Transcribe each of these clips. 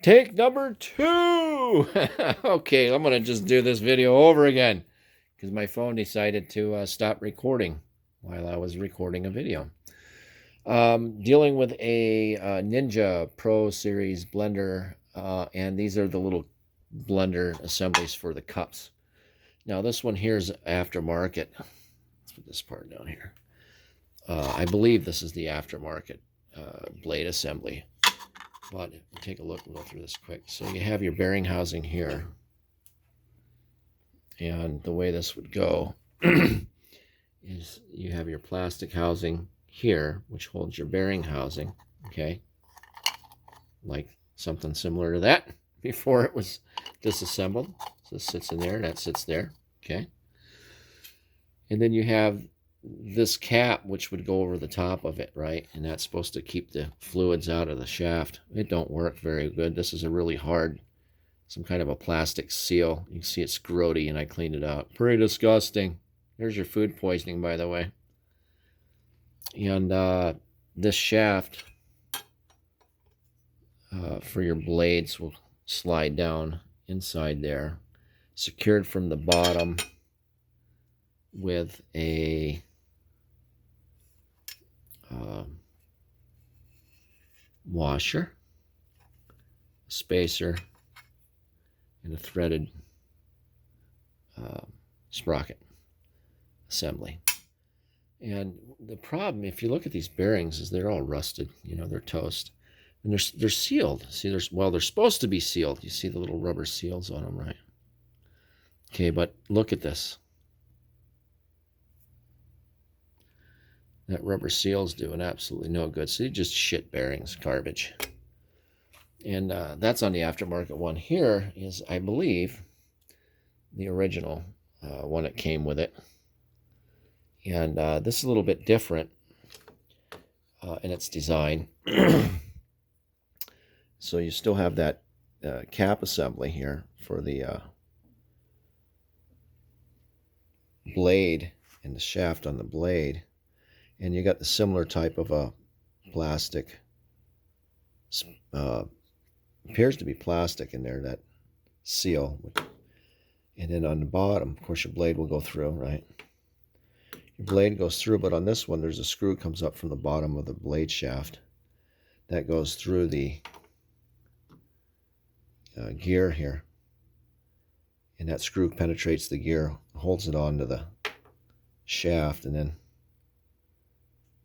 Take number 2. Okay, I'm going to just do this video over again because my phone decided to stop recording while I was recording a video. Dealing with a Ninja Pro Series blender, and these are the little blender assemblies for the cups. Now this one here is aftermarket. Let's put this part down here. I believe this is the aftermarket blade assembly. But take a look and go through this quick. So you have your bearing housing here. And the way this would go is you have your plastic housing here, which holds your bearing housing, okay? Like something similar to that before it was disassembled. So this sits in there, that sits there, okay? And then you have this cap, which would go over the top of it, right? And that's supposed to keep the fluids out of the shaft. It don't work very good. This is a really hard, some kind of a plastic seal. You can see it's grody, and I cleaned it out. Pretty disgusting. There's your food poisoning, by the way. And this shaft for your blades will slide down inside there, secured from the bottom with a washer, spacer, and a threaded sprocket assembly. And the problem, if you look at these bearings, is they're all rusted. You know, they're toast, and they're sealed. See, they're supposed to be sealed. You see the little rubber seals on them, right? Okay, but look at this. That rubber seal's doing absolutely no good. So you just shit bearings, garbage. And that's on the aftermarket one. Here is, I believe, the original one that came with it. And this is a little bit different in its design. So you still have that cap assembly here for the blade and the shaft on the blade. And you got the similar type of a plastic, appears to be plastic in there, that seal. And then on the bottom, of course, your blade will go through, right? Your blade goes through, but on this one, there's a screw comes up from the bottom of the blade shaft that goes through the gear here. And that screw penetrates the gear, holds it onto the shaft, and then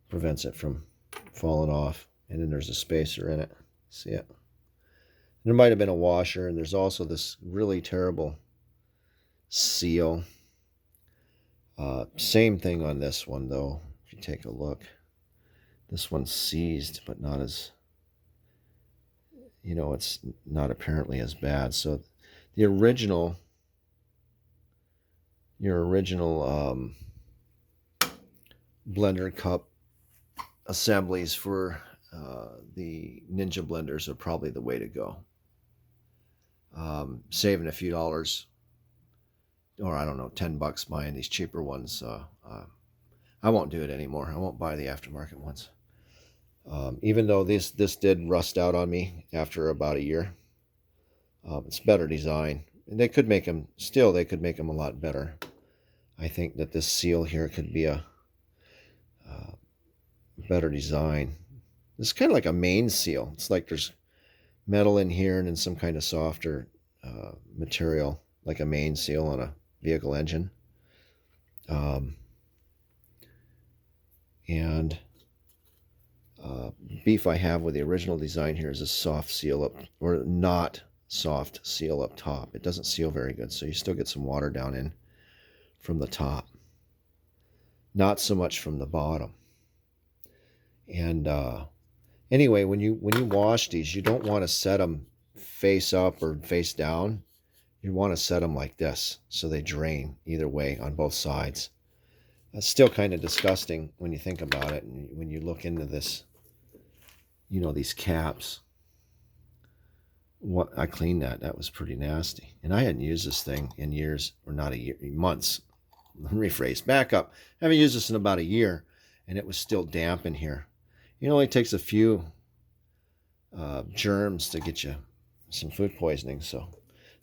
prevents it from falling off. And then there's a spacer in it. See it? There might have been a washer, and there's also this really terrible seal. Same thing on this one, though. If you take a look, this one's seized, but not as, you know, it's not apparently as bad. So the original, your original blender cup assemblies for the Ninja blenders are probably the way to go. Saving a few dollars, or I don't know, $10 buying these cheaper ones. I won't do it anymore. I won't buy the aftermarket ones. Even though this did rust out on me after about a year. It's better design. And they could make them, still they could make them a lot better. I think that this seal here could be a better design. This is kind of like a main seal. It's like there's metal in here and then some kind of softer material, like a main seal on a vehicle engine. And beef I have with the original design here is a soft seal up, or not soft seal up top. It doesn't seal very good, so you still get some water down in from the top. Not so much from the bottom. And anyway, when you wash these, you don't want to set them face up or face down. You want to set them like this so they drain either way on both sides. That's still kind of disgusting when you think about it, and when you look into this, you know, these caps. What I cleaned that was pretty nasty, and I hadn't used this thing in years, or not a year, months. Rephrase, back up. I haven't used this in about a year, and it was still damp in here. It only takes a few germs to get you some food poisoning. So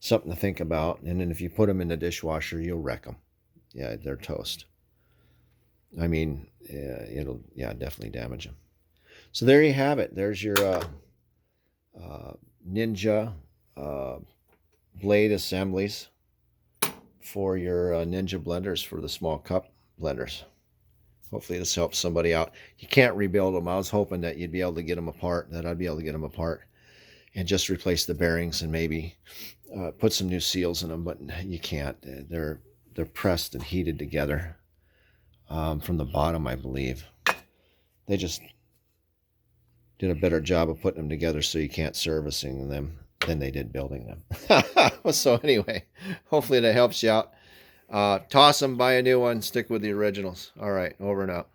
something to think about. And then if you put them in the dishwasher, you'll wreck them. Yeah, they're toast. I mean, it'll, yeah, definitely damage them. So there you have it. There's your Ninja blade assemblies for your Ninja blenders, for the small cup blenders. Hopefully this helps somebody out. You can't rebuild them. I was hoping that you'd be able to get them apart, that I'd be able to get them apart and just replace the bearings and maybe put some new seals in them, but you can't. They're pressed and heated together from the bottom, I believe. They just did a better job of putting them together so you can't servicing them than they did building them. So anyway, hopefully that helps you out. Toss them, buy a new one, stick with the originals. All right, over and out.